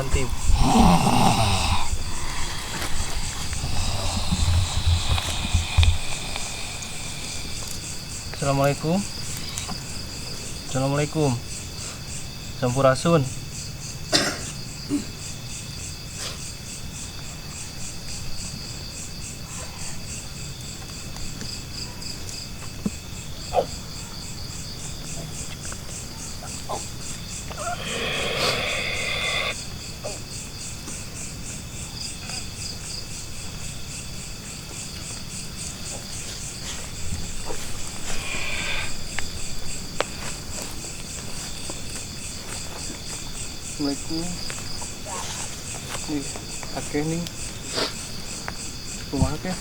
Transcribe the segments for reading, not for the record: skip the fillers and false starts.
nanti. Assalamualaikum. Assalamualaikum. Sampurasun. Assalamualaikum. Nih, akeh nih. Kumaha akeh?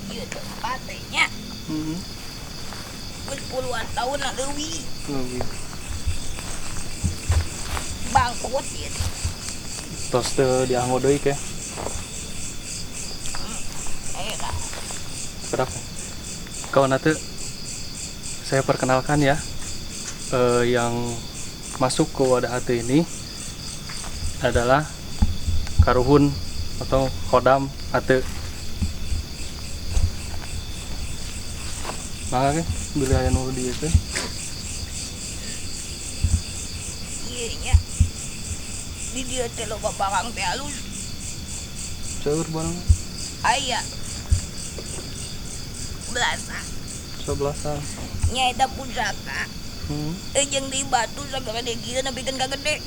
Ieu tempatnya. Puluhan tahun leuwih. Leuwih. Bangkrut ieu. Tos teu dianggo deui ke. Eta. Berapa? Kawan atuh. Saya perkenalkan ya. Yang masuk ke wadah hati ini adalah karuhun atau kodam ate. Maka bila aya nu dieu teh Ieu nya. Di dieu teh loba barang teh halus. caur barang Aya. Belasan. 11-an. Nya eta pusaka. Jeung di batu sagede kieu nepikeun ka gede.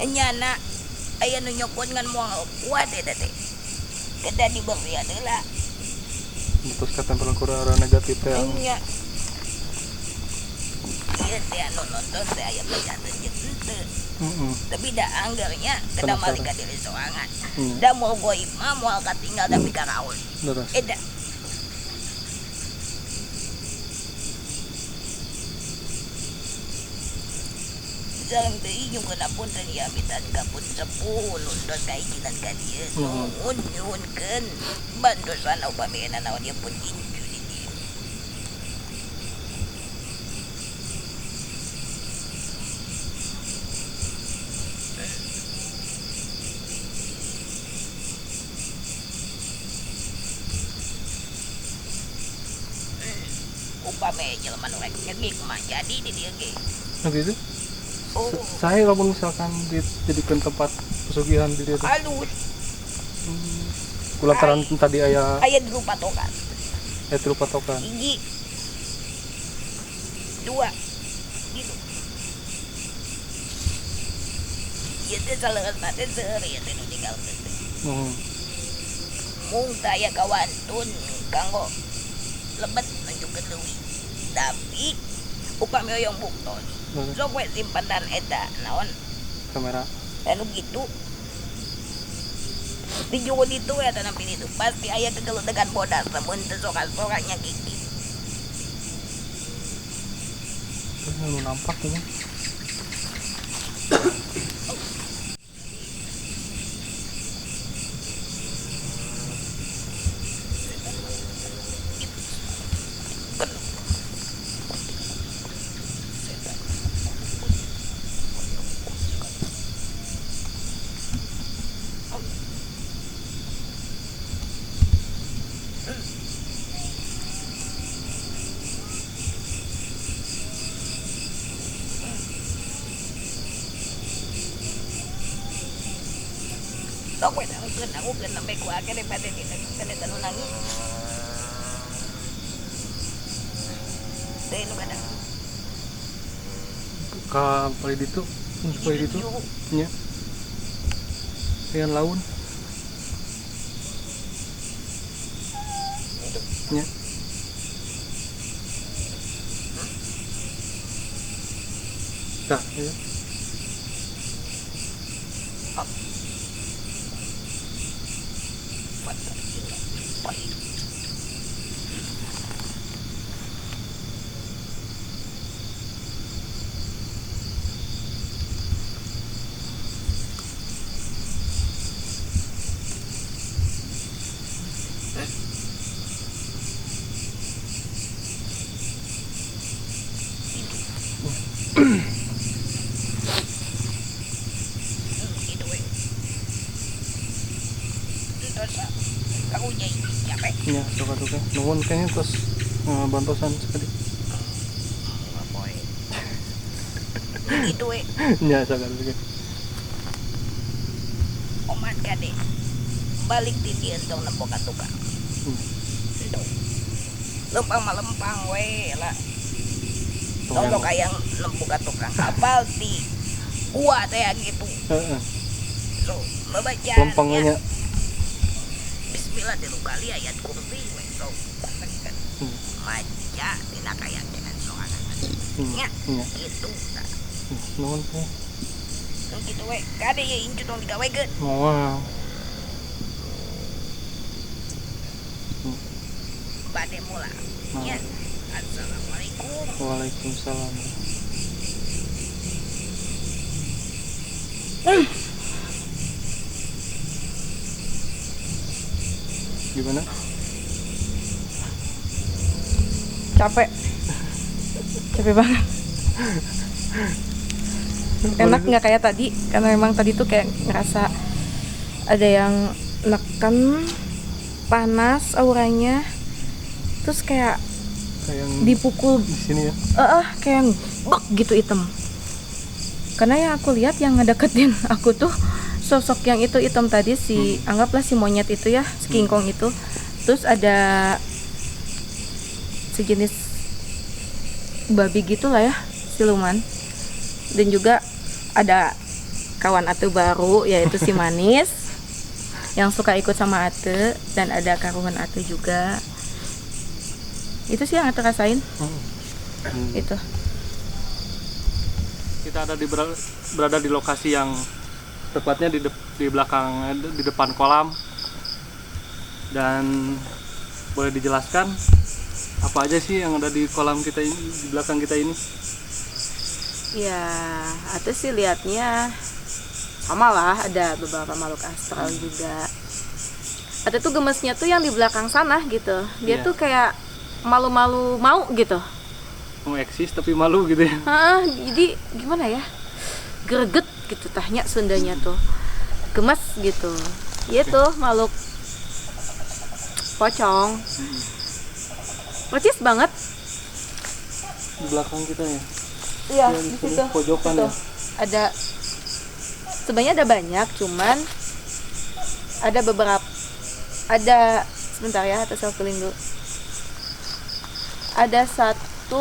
Nyana aya nu nyokot ngan moal kuat eta teh. Kada diberi adalah. Terus katempel kurang negatif teh. Nya. Ieu teh anu nonton teh aya penyaten jeung henteu. Tapi da anggarnya kada malik ka diri sorangan. Da moal goib mah moal katinggal tapi karaos. Eta. Sareng deui nyukeun apunten ya mitan kapun sepuh nundos kaijinan ka dieu. Nuhun nyuhunkeun bandosana upamina naon ieu pun inju di dieu. Upame jelema nu rek nyegik mah jadi di dieu ge. Nah gitu. Oh, Saya kalau misalkan dijadikan tempat pesugihan di dia. halus. Kulantaran tadi aya Dulu patokan. tilu patokan. Hiji. Dua. Gitu. Ieu teh saleureutna teh seueur ieu teh nu tinggalkeun teh. Mung taya kawantun kanggo lebet nunjukkeun leuwih. Tapi upami oyong buktos. Sok we simpanan eta naon Kamera. anu gitu. Di jual itu ya tanam itu pasti aya kegeledegan bodas namun teu soka-sokanya gigi. Lu nampak tuh. Sok we aku keun sampai ku akeh daripada dina tanu nangis. Teh nu kadang Ka paling itu nya. Yang laun. Nya. Tah, ya. Gitu we. Terus kamu nyai capek. Nya suka-suka nuhun kayaknya terus bantosan sekali. Apa gitu we. Nya suka-suka. Oman kade balik di dia dong nembok tukang. Itu lempang we lah. Tolong kayak nembok tukang apal di gua teh gitu. Heeh. So membaca. Lempangnya. Bismillah dulu kali ayat kursi we so batekan. Maca tina kayak dengan soalan. Nya gitu ta. Nuhun teh. Gitu we. Kade ya incu tong digawekeun. Wow. Bade mula. Ya. Assalamualaikum. Waalaikumsalam. Gimana? Capek banget. Enak nggak kayak tadi, karena memang tadi tuh kayak ngerasa ada yang neken, panas auranya, terus kayak dipukul di sini ya. kayak yang bak gitu hitam. Karena yang aku lihat yang ngedeketin aku tuh sosok yang itu hitam tadi, si anggaplah si monyet itu ya, si King Kong itu. Terus ada sejenis babi gitulah ya, siluman. Dan juga ada kawan Ate baru, yaitu si Manis yang suka ikut sama Ate, dan ada karuhan Ate juga. Itu sih yang Ate rasain. Itu Kita ada berada di lokasi yang tepatnya di belakang, di depan kolam. Dan boleh dijelaskan apa aja sih yang ada di kolam kita ini, di belakang kita ini? ya, Ate sih liatnya sama lah, ada beberapa makhluk astral juga. Ate tuh gemesnya tuh yang di belakang sana gitu. Dia tuh kayak malu-malu mau gitu. Mau eksis tapi malu gitu ya. Jadi gimana ya, greget gitu tahnya Sundanya tuh, gemes gitu. Iya tuh makhluk pocong, percis banget Di belakang kita ya. iya Ya, di di situ pojokan tuh. ya. Ada, sebenarnya ada banyak, cuman ada beberapa, ada sebentar ya, atau selfie dulu. Ada 1,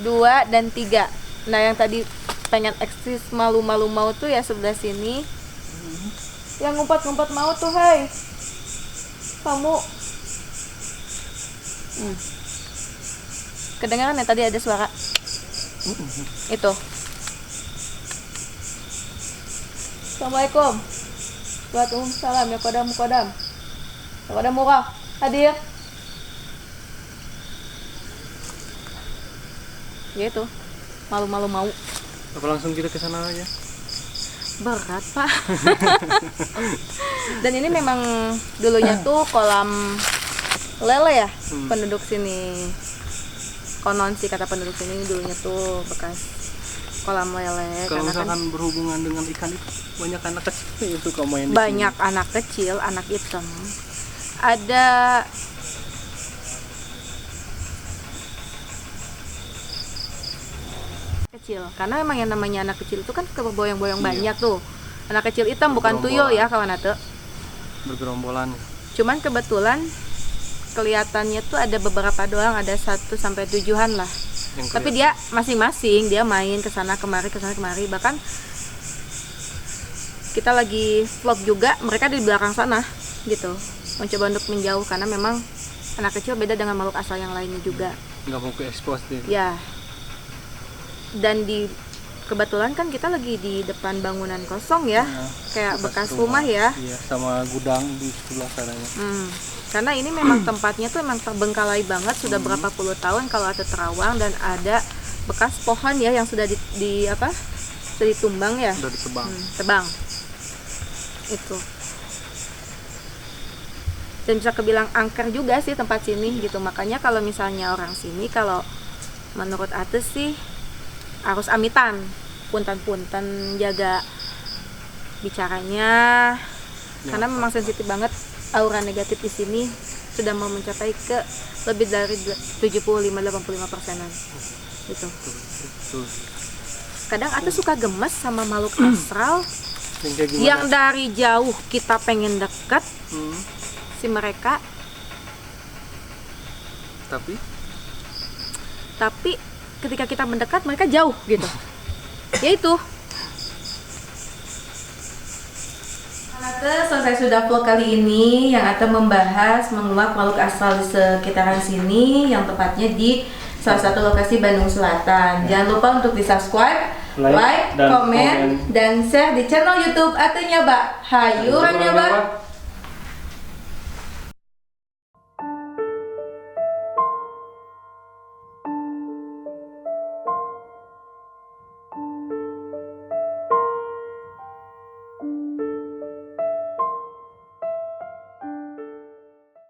2, dan 3. Nah yang tadi pengen eksis malu-malu mau tuh ya sebelah sini. Yang ngumpet-ngumpet mau tuh, hai kamu. Kedengaran ya tadi ada suara itu. Assalamualaikum. Waalaikumsalam. Ya kodam murah hadir. Ya itu, malu-malu mau. Apa langsung kita ke sana aja? Berat pak. Dan ini memang dulunya tuh kolam lele ya. Penduduk sini, konon sih kata penduduk sini, dulunya tuh bekas kolam lele. Kalau karena misalkan berhubungan dengan ikan itu banyak anak kecil yang suka main di banyak sini. anak kecil, anak hitam. Ada kecil, karena memang yang namanya anak kecil itu kan suka berboyong-boyong banyak tuh. Anak kecil hitam, bukan tuyul ya kawan Ate. Bergerombolan. Cuman kebetulan kelihatannya tuh ada beberapa doang, ada 1-7-an lah. Tapi dia masing-masing, dia main kesana kemari, bahkan kita lagi vlog juga, mereka di belakang sana gitu, mencoba untuk menjauh karena memang anak kecil beda dengan makhluk asal yang lainnya juga. Nggak mau ke expose deh. Ya. Dan kebetulan kan kita lagi di depan bangunan kosong ya, kayak bekas rumah ya. Iya, sama gudang di sebelah sananya. Karena ini memang tempatnya tuh memang terbengkalai banget, sudah berapa puluh tahun kalau ada terawang, dan ada bekas pohon ya yang sudah sudah ditumbang ya. Sudah ditebang. Tebang. Itu. Dan bisa kebilang angker juga sih tempat sini gitu. Makanya kalau misalnya orang sini, kalau menurut Ate sih harus amitan, punten-punten jaga bicaranya, karena memang sensitif banget. Aura negatif di sini sudah mau mencapai ke lebih dari 75-85%-an gitu. Betul. Kadang Ate suka gemes sama makhluk astral Yang kayak gimana? yang dari jauh kita pengen dekat Hmm, si mereka, tapi ketika kita mendekat mereka jauh gitu. Ya itu. Ate selesai sudah vlog kali ini yang Ate membahas menguak makhluk astral di sekitaran sini, yang tepatnya di salah satu lokasi Bandung Selatan. Jangan lupa untuk di subscribe, like, dan komen, dan share di channel YouTube Ate Nyoba. Hayu Nyoba.